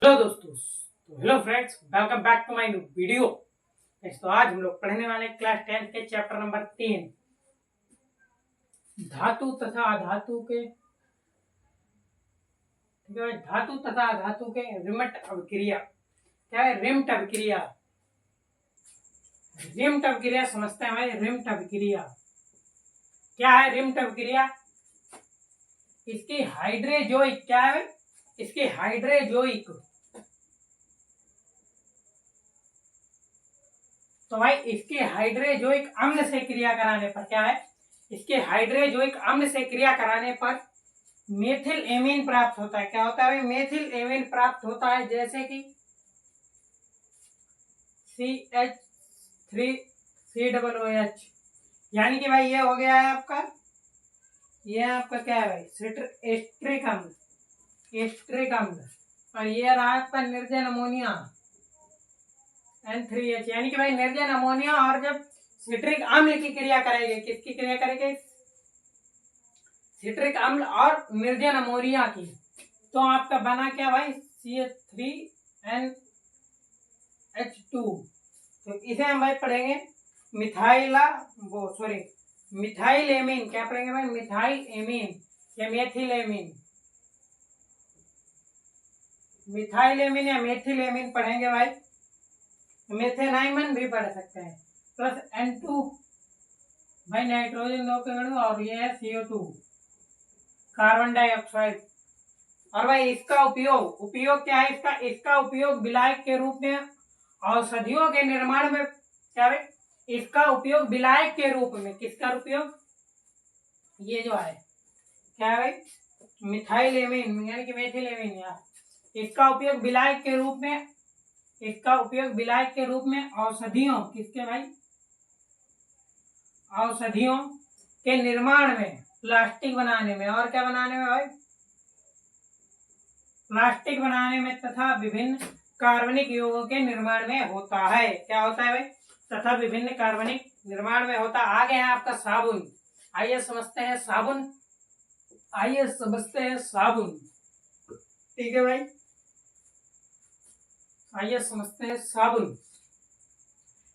Hello दोस्तों, तो hello friends, welcome back to my new video. तो आज हम लोग पढ़ने वाले क्लास 10 के चैप्टर नंबर 3 धातु तथा अधातु के, ठीक है। धातु तथा अधातु के रिमट अभिक्रिया। क्या है रिमट अभिक्रिया? रिमट अभिक्रिया समझते हैं भाई। रिमट अभिक्रिया क्या है? रिमट अभिक्रिया इसकी हाइड्रोजोइक, क्या है इसकी हाइड्रोजोइक, तो भाई इसके हाइड्रोजोइक अम्ल से क्रिया कराने पर क्या है? इसके हाइड्रोजोइक अम्ल से क्रिया कराने पर मेथिल एमीन प्राप्त होता है। क्या होता है भाई? मेथिल एमीन प्राप्त होता है, जैसे कि CH3COOH। यानी कि भाई ये हो गया है आपका, ये आपका क्या है भाई? एस्ट्रिक अम्ल, एस्ट्रिक अम्ल। और ये रहा आपका निर्जन अमोनिया N3H। यानी कि भाई निर्जन अमोनिया और जब सिट्रिक अम्ल की क्रिया करेगी, किसकी क्रिया करेगी? सिट्रिक अम्ल और निर्जन अमोनिया की, तो आपका बना क्या भाई? CH3NH2। तो इसे हम भाई पढ़ेंगे मिथाइल एमीन। क्या पढ़ेंगे भाई? मिथाइल एमीन या मेथिल एमीन। मिथाइल एमीन या मेथिल एमीन पढ़ेंगे भाई। मेथेनाइमन भी पढ़ सकते हैं। प्लस N2 भाई नाइट्रोजन 2 के अणु, और ये है CO2 कार्बन डाइऑक्साइड। और भाई इसका उपयोग क्या है? इसका उपयोग विलायक के रूप में औषधियों के निर्माण में, क्या है इसका उपयोग विलायक के रूप में। किसका उपयोग? ये जो है क्या है भाई? मिथाइल एमीन यानी कि मेथिल एमीन। यार इसका उपयोग विलायक के रूप में, इसका उपयोग विलायक के रूप में औषधियों, किसके भाई? औषधियों के निर्माण में, प्लास्टिक बनाने में, और क्या बनाने में भाई? प्लास्टिक बनाने में तथा विभिन्न कार्बनिक यौगों के निर्माण में होता है। क्या होता है भाई? तथा विभिन्न कार्बनिक निर्माण में होता। आगे है आपका साबुन। आइए समझते हैं साबुन। ठीक है भाई, आइए समझते हैं साबुन।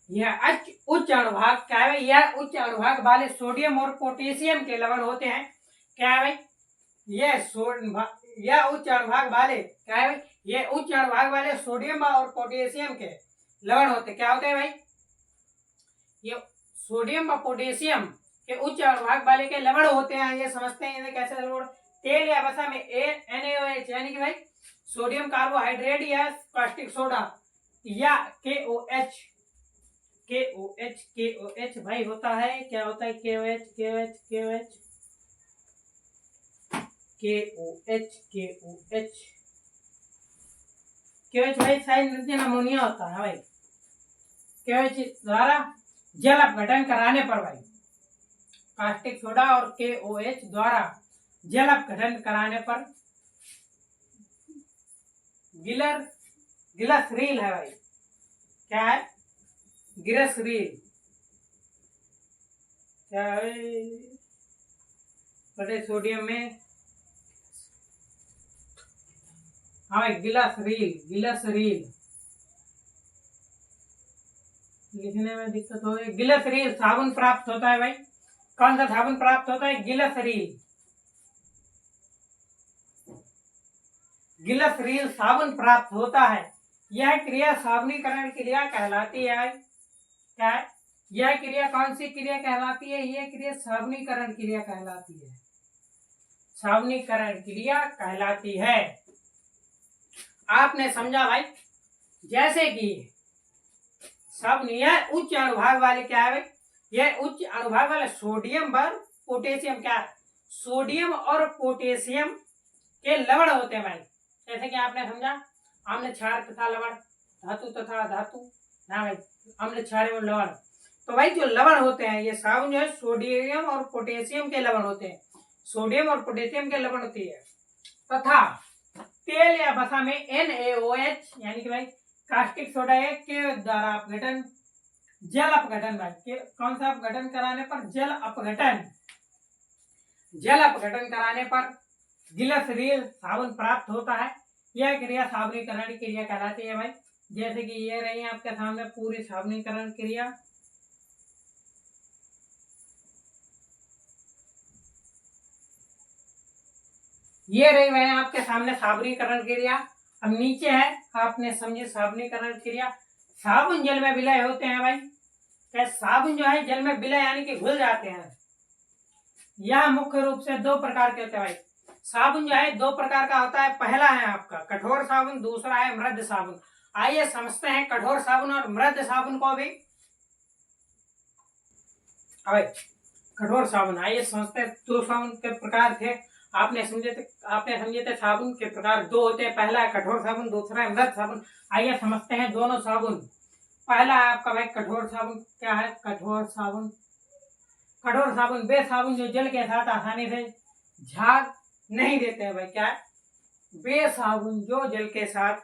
यह उच्च अणुभाग, क्या है भाई? यह उच्च अणुभाग वाले सोडियम और पोटेशियम के लवण होते हैं। क्या है भाई? यह उच्च अणुभाग वाले, क्या है भाई? यह उच्च अणुभाग वाले सोडियम और पोटेशियम के लवण होते। क्या होते हैं भाई? ये सोडियम और पोटेशियम के उच्च अणुभाग वाले के लवण होते हैं। ये समझते हैं इन्हें कैसे लवण? तेल या वसा में NaOH, यानी कि भाई सोडियम कार्बोहाइड्रेट या कास्टिक सोडा, या KOH भाई होता है। क्या होता है? KOH भाई शायद निर्जन अमोनिया होता है भाई। KOH द्वारा जल अपघटन कराने पर भाई, कास्टिक सोडा और KOH द्वारा जल अपघटन कराने पर गिलसरील है भाई। क्या है? गिलसरील। क्या है? बड़े सोडियम में, हाँ भाई गिलसरील लिखने में दिक्कत हो गई। गिलसरील साबुन प्राप्त होता है भाई। कौन सा साबुन प्राप्त होता है? गिलसरील साबुन प्राप्त होता है। यह क्रिया साबुनीकरण क्रिया कहलाती है। क्या है? यह क्रिया कौन सी क्रिया कहलाती है? यह क्रिया साबुनीकरण क्रिया कहलाती है। साबुनीकरण क्रिया कहलाती है। आपने समझा भाई? जैसे कि साबुन, यह उच्च अणुभाग वाले, क्या है भाई? यह उच्च अणुभाग वाले सोडियम और पोटेशियम, क्या है? सोडियम और पोटेशियम के लवण होते हैं भाई। जैसे कि आपने समझा अम्ल क्षार तथा लवण, धातु तथा धातु, ना भाई अम्ल क्षार एवं लवण। तो भाई जो लवण होते हैं, ये साबुन जो है सोडियम और पोटेशियम के लवण होते हैं। सोडियम और पोटेशियम के लवण होती है। तथा तेल या वसा में NaOH, यानी कि भाई कास्टिक सोडा के द्वारा अपघटन, जल अपघटन भाई, कौन सा अपघटन कराने पर? जल अपघटन कराने पर गिलसरील साबुन प्राप्त होता है। यह क्रिया साबुनीकरण क्रिया कहलाती है भाई। जैसे कि ये रही आपके सामने पूरी साबुनीकरण क्रिया। ये रही भाई आपके सामने साबुनीकरण क्रिया। अब नीचे है, आपने समझे साबुनीकरण क्रिया। साबुन जल में विलय होते हैं भाई। क्या साबुन जो है जल में विलय यानी कि घुल जाते हैं। यह मुख्य रूप से दो प्रकार के होते हैं भाई। साबुन जो है दो प्रकार का होता है। पहला है आपका कठोर साबुन, दूसरा है मृद साबुन। आइए समझते हैं कठोर साबुन और मृद साबुन को भी। कठोर साबुन, आइए समझते हैं। दो साबुन के प्रकार थे, आपने समझे थे साबुन के प्रकार दो होते हैं। पहला है कठोर साबुन, दूसरा है मृद साबुन। आइए समझते हैं दोनों साबुन। पहला है आपका भाई कठोर साबुन। क्या है कठोर साबुन? कठोर साबुन वे साबुन जो जल के साथ आसानी से झाग नहीं देते हैं भाई। क्या है? वे साबुन जो जल के साथ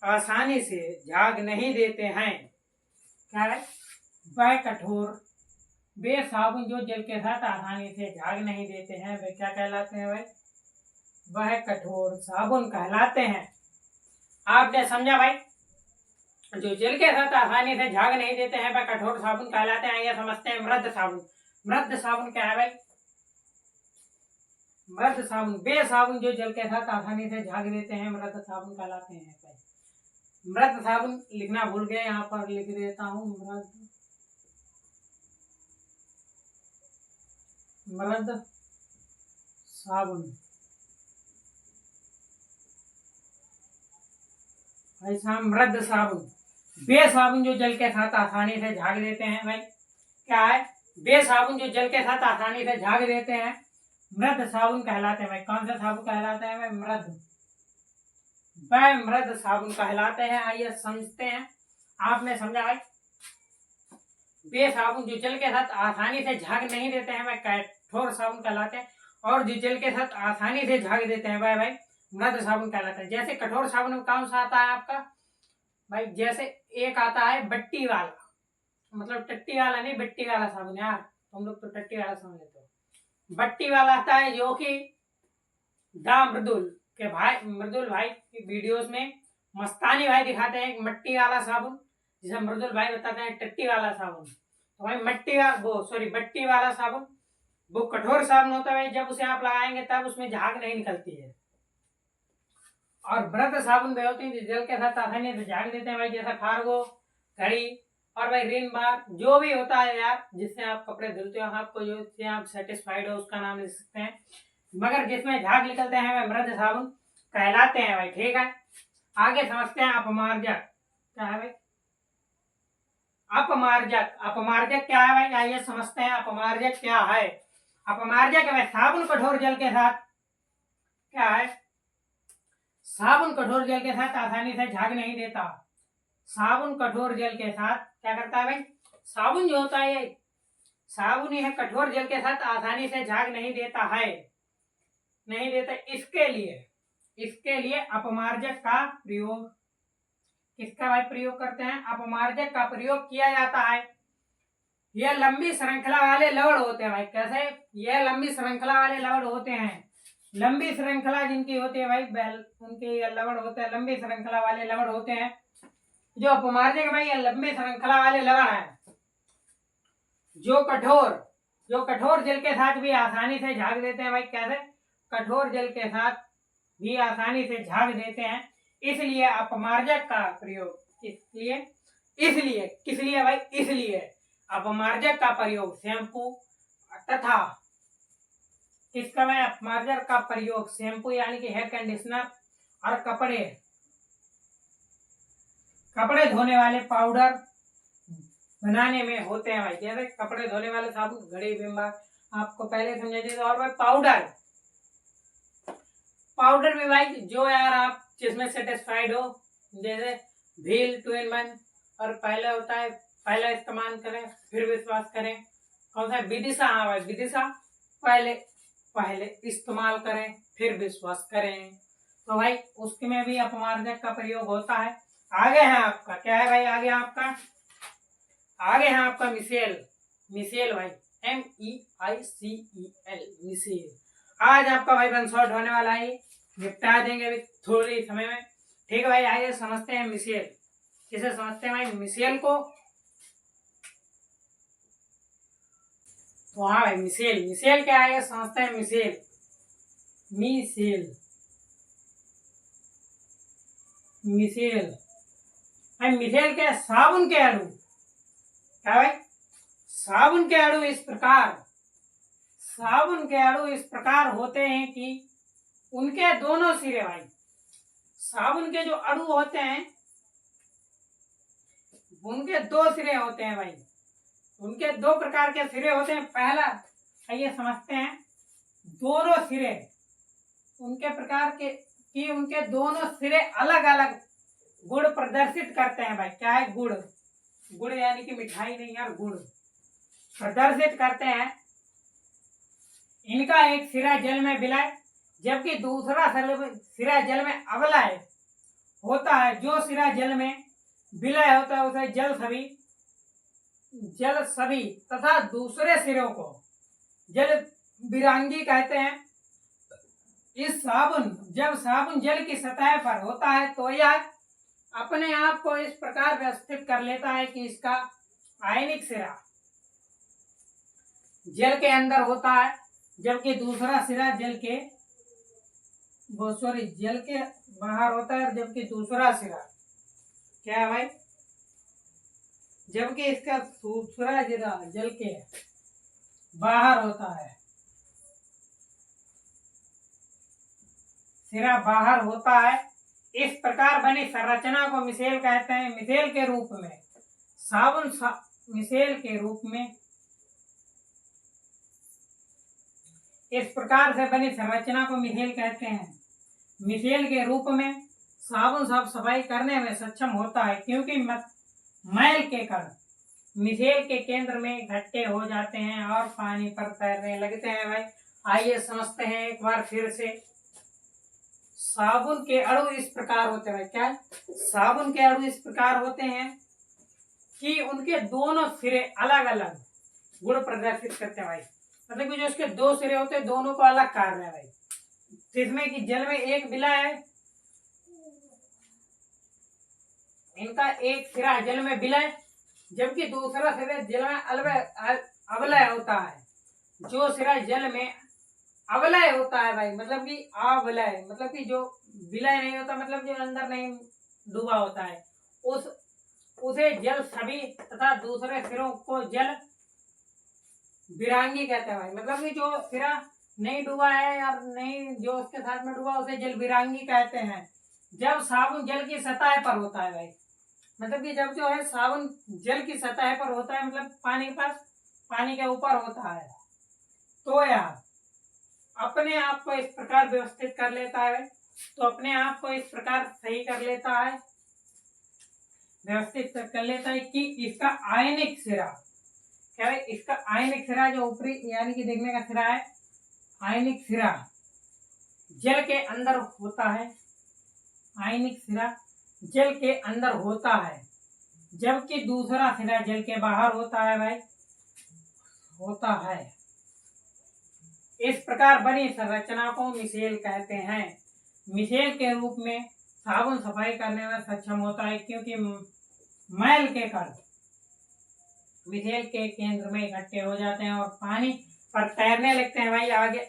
आसानी से झाग नहीं देते हैं। क्या है? वह कठोर वे साबुन जो जल के साथ आसानी से झाग नहीं देते हैं, वे क्या कहलाते हैं भाई? वह कठोर साबुन कहलाते हैं। आपने समझा भाई? जो जल के साथ आसानी से झाग नहीं देते हैं वह कठोर साबुन कहलाते हैं। ये समझते हैं मृद साबुन। मृद साबुन क्या है भाई? मृद साबुन वे साबुन जो जल के साथ आसानी से झाग देते हैं, मृद साबुन कहलाते हैं भाई। मृद साबुन लिखना भूल गए, यहाँ पर लिख देता हूँ मृद साबुन। ऐसा मृद साबुन वे साबुन जो जल के साथ आसानी से झाग देते हैं भाई। क्या है? वे साबुन जो जल के साथ आसानी से झाग देते हैं मृद साबुन कहलाते हैं भाई। कौन सा साबुन कहलाते हैं भाई? मृद। वह मृद साबुन कहलाते हैं। आइए समझते हैं। आपने समझा भाई? वे साबुन जो जल के साथ आसानी से झाग नहीं देते हैं वह कठोर साबुन कहलाते हैं, और जो जल के साथ आसानी से झाग देते हैं वह भाई मृद साबुन कहलाता है। जैसे कठोर साबुन में कौन सा आता है आपका भाई? जैसे एक आता है बट्टी वाला, मतलब टट्टी वाला नहीं, बट्टी वाला साबुन। यार तुम लोग तो टट्टी वाला समझ लेते हो। बट्टी वाला आता है जो कि दा मृदुल के भाई, मृदुल भाई की वीडियोस में मस्तानी भाई दिखाते हैं एक मट्टी वाला साबुन, जिसे मृदुल भाई बताते हैं टट्टी वाला साबुन। तो भाई बट्टी वाला साबुन वो कठोर साबुन होता है। जब उसे आप लगाएंगे तब उसमें झाग नहीं निकलती है। और मृद साबुन वे होती है जल के साथ आसानी से झाग देते हैं भाई, जैसे फार्गो, घड़ी और भाई रिन बार, जो भी होता है यार जिससे आप कपड़े धुलते हो, आपको जो आप सेटिस्फाइड हो उसका नाम ले सकते हैं, मगर जिसमें झाग निकलते हैं वह मृद साबुन कहलाते हैं भाई। ठीक है, आगे समझते हैं अपमार्जक। क्या है भाई? अपमार्जक। अपमार्जक क्या है भाई? आइए समझते हैं अपमार्जक क्या है। अपमार्जक है साबुन कठोर जल के साथ, क्या है? साबुन कठोर जल के साथ आसानी से झाग नहीं देता। साबुन कठोर जल के साथ क्या करता है भाई? साबुन जो होता है ये साबुन ही है, कठोर जल के साथ आसानी से झाग नहीं देता है, नहीं देता। इसके लिए अपमार्जक का प्रयोग, किसका भाई प्रयोग करते हैं? अपमार्जक का प्रयोग किया जाता है। यह लंबी श्रृंखला वाले लवण होते हैं भाई। कैसे? यह लंबी श्रृंखला वाले लवण होते हैं। लंबी श्रृंखला जिनकी होती है भाई, उनके लवण होते हैं, लंबी श्रृंखला वाले लवण होते हैं। जो अपमार्जक भाई ये लंबी श्रृंखला वाले लवण है, जो कठोर जल के साथ भी आसानी से झाग देते हैं भाई। कैसे? कठोर जल के साथ भी आसानी से झाग देते हैं, इसलिए अपमार्जक का प्रयोग, इसलिए अपमार्जक का प्रयोग शैम्पू तथा किसका भाई? अपमार्जक का प्रयोग शैम्पू यानी कि हेयर कंडीशनर और कपड़े धोने वाले पाउडर बनाने में होते हैं भाई। जैसे कपड़े धोने वाले साबुन, घड़ी, विम बार, आपको पहले समझा दिया। और भाई पाउडर भी भाई जो यार आप जिसमें सेटिस्फाइड हो, जैसे भील 2-in-1, और पहले होता है पहला इस्तेमाल करें फिर विश्वास करें। कौन सा? विदिशा। हाँ भाई विदिशा, पहले इस्तेमाल करें फिर विश्वास करें। तो भाई उसके में भी अपमार्जक का प्रयोग होता है। आगे है आपका क्या है भाई? आगे है आपका मिसेल भाई, MEICEL, मिसेल। आज आपका भाई वन शॉट होने वाला है, निपटा देंगे अभी थोड़ी समय में। ठीक है भाई, आइए समझते हैं मिसेल। किसे समझते हैं भाई? मिसेल को। तो हाँ भाई, मिसेल, मिसेल क्या है समझते हैं। मिसेल, मिसेल, मिसेल भाई, मिसेल क्या है? साबुन के अणु। क्या भाई? साबुन के अणु इस प्रकार, साबुन के अणु इस प्रकार होते हैं कि उनके दोनों सिरे भाई, साबुन के जो अणु होते हैं उनके दो सिरे होते हैं भाई। उनके दो प्रकार के सिरे होते हैं। पहला, आइए समझते हैं, दोनों सिरे उनके प्रकार के कि उनके दोनों सिरे अलग अलग गुण प्रदर्शित करते हैं भाई। क्या है? गुण। गुण यानी कि मिठाई नहीं यार, गुण प्रदर्शित करते हैं। इनका एक सिरा जल में विलय, जबकि दूसरा सिरा जल में अवलय होता है। जो सिरा जल में विलय होता है उसे जल सभी तथा दूसरे सिरों को जल विरांगी कहते हैं। इस साबुन, जब साबुन जल की सतह पर होता है तो यह अपने आप को इस प्रकार व्यवस्थित कर लेता है कि इसका आयनिक सिरा जल के अंदर होता है, जबकि दूसरा सिरा जल के बाहर होता है। जबकि दूसरा सिरा क्या है भाई? जबकि इसका दूसरा सिरा जल के बाहर होता है, सिरा बाहर होता है। इस प्रकार बनी संरचना को मिसेल कहते हैं। मिसेल के रूप में मिसेल के रूप में इस प्रकार से बनी संरचना को मिसेल कहते हैं। मिसेल के रूप में साबुन साफ सफाई करने में सक्षम होता है, क्योंकि मैल के कण मिसेल के केंद्र में इकट्ठे हो जाते हैं और पानी पर तैरने लगते हैं भाई। आइए समझते हैं एक बार फिर से। साबुन के अणु इस प्रकार होते हैं। क्या? साबुन के अणु इस प्रकार होते हैं कि उनके दोनों सिरे अलग अलग गुण प्रदर्शित करते हैं भाई। मतलब कि जो इसके दो सिरे होते हैं दोनों को अलग कार्य है भाई। जिसमें कि जल में एक विलय है, इनका एक सिरा जल में विलय, जबकि दूसरा सिरा जल में अवलय होता है। जो सिरा जल में अवलय होता है भाई, मतलब कि अवलय मतलब कि जो विलय नहीं होता, मतलब जो अंदर नहीं डूबा होता है, उसे जल सभी तथा दूसरे सिरों को जल विरांगी कहते हैं भाई। मतलब कि जो सिरा नहीं डूबा है या नहीं जो उसके साथ में डूबा उसे जल विरांगी कहते हैं। जब साबुन जल की सतह पर होता है भाई, मतलब कि जब जो है साबुन जल की सतह पर होता है, मतलब पानी के ऊपर होता है, तो यह अपने आप को इस प्रकार व्यवस्थित कर लेता है। तो अपने आप को इस प्रकार सही कर लेता है, व्यवस्थित कर लेता है कि इसका आयनिक सिरा क्या है? इसका आयनिक सिरा जो ऊपरी यानी कि देखने का सिरा है, आयनिक सिरा जल के अंदर होता है। आयनिक सिरा जल के अंदर होता है, जबकि दूसरा सिरा जल के बाहर होता है भाई, होता है। इस प्रकार बनी संरचना को मिसेल कहते हैं। मिसेल के रूप में साबुन सफाई करने में सक्षम होता है, क्योंकि मैल के कण मिसेल के केंद्र में इकट्ठे हो जाते हैं और पानी पर तैरने लगते हैं भाई। आगे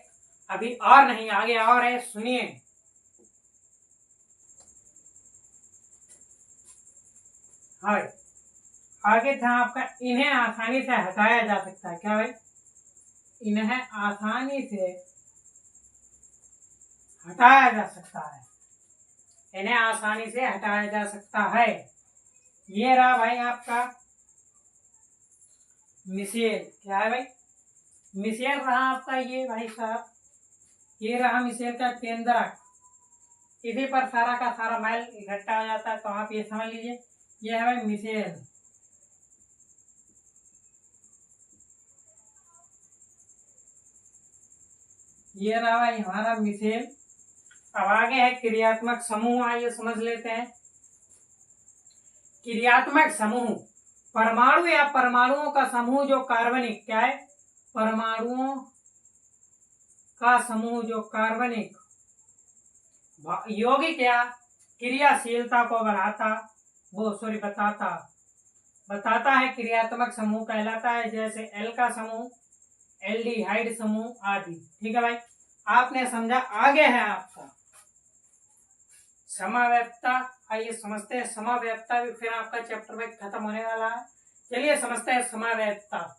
अभी और नहीं, आगे और है, सुनिए। हाँ, आगे था आपका, इन्हें आसानी से हटाया जा सकता है। क्या भाई? इन्हें आसानी से हटाया जा सकता है। इन्हें आसानी से हटाया जा सकता है। ये रहा भाई आपका मिसेल। क्या है भाई? मिसेल रहा आपका ये भाई साहब, ये रहा मिसेल का केंद्रक। इसी पर सारा का सारा मैल इकट्ठा हो जाता है। तो आप ये समझ लीजिए, ये है भाई मिसेल। ये रहा भाई हमारा मिसेल। अब आगे है क्रियात्मक समूह। आइए समझ लेते हैं। क्रियात्मक समूह परमाणु या परमाणुओं का समूह जो कार्बनिक, क्या है? परमाणुओं का समूह जो कार्बनिक, यौगिक या क्रियाशीलता को बताता है। क्रियात्मक समूह कहलाता है, जैसे एल का समूह, एल्डिहाइड समूह आदि। ठीक है भाई, आपने समझा। आगे है आपका समावयवता। आइए समझते हैं समावयवता भी, फिर आपका चैप्टर भाई खत्म होने वाला है। चलिए समझते हैं समावयवता।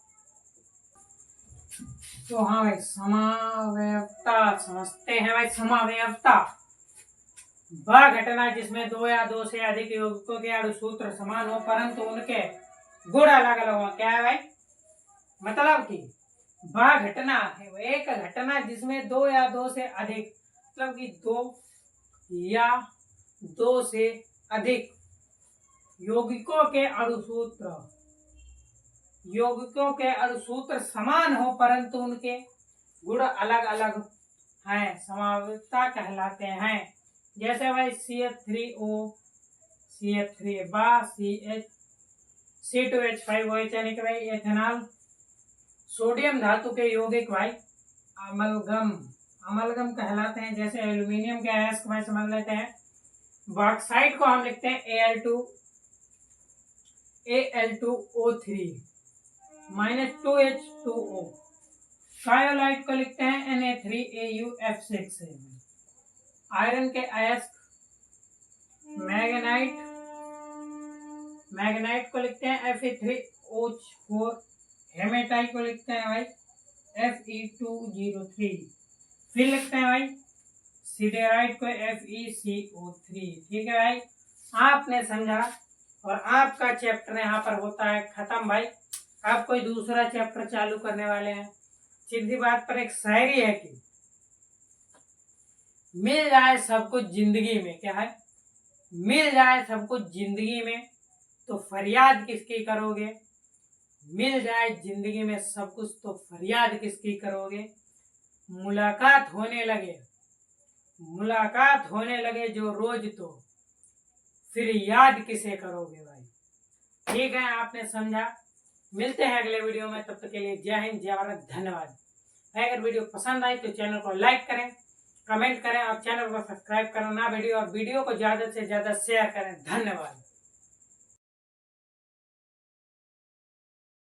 तो हाँ भाई, समावयवता समझते हैं भाई। समावयवता वह घटना जिसमें दो या दो से अधिक यौगिकों के अणुसूत्र समान हो परंतु उनके गुण अलग अलग हो। क्या है भाई, मतलब कि वह घटना है, एक घटना जिसमें दो या दो से अधिक, मतलब कि दो या दो से अधिक यौगिकों के अणुसूत्र समान हो परंतु उनके गुण अलग अलग हैं, समावयवता कहलाते हैं। जैसे भाई CH3O CH3 C2H5OH यानी कि भाई एथेनॉल। सोडियम धातु के यौगिक भाई अमलगम कहलाते हैं। जैसे एल्यूमिनियम के अयस्क भाई समझ लेते हैं। बॉक्साइट को हम लिखते हैं Al2O3 -2H2O। कायोलाइट को लिखते हैं Na3AuF6। आयरन के अयस्क मैग्नाइट को लिखते हैं Fe3O4। हेमेटाइट को लिखते हैं भाई Fe2O3। फिर लिखते हैं भाई सिडेराइट को FeCO3। ठीक है भाई, आपने समझा। और आपका चैप्टर यहाँ पर होता है खत्म भाई। आप कोई दूसरा चैप्टर चालू करने वाले हैं। सीधी बात पर एक शायरी है कि मिल जाए सब कुछ जिंदगी में, क्या है, मिल जाए सब कुछ जिंदगी में तो फरियाद किसकी करोगे। मिल जाए जिंदगी में सब कुछ तो फरियाद किसकी करोगे। मुलाकात होने लगे जो रोज तो फिर याद किसे करोगे भाई। ठीक है, आपने समझा। मिलते हैं अगले वीडियो में, तब तक के लिए जय हिंद, जय भारत, धन्यवाद। अगर वीडियो पसंद आई तो चैनल को लाइक करें, कमेंट करें और चैनल को सब्सक्राइब करना वीडियो को ज्यादा से ज्यादा शेयर करें। धन्यवाद।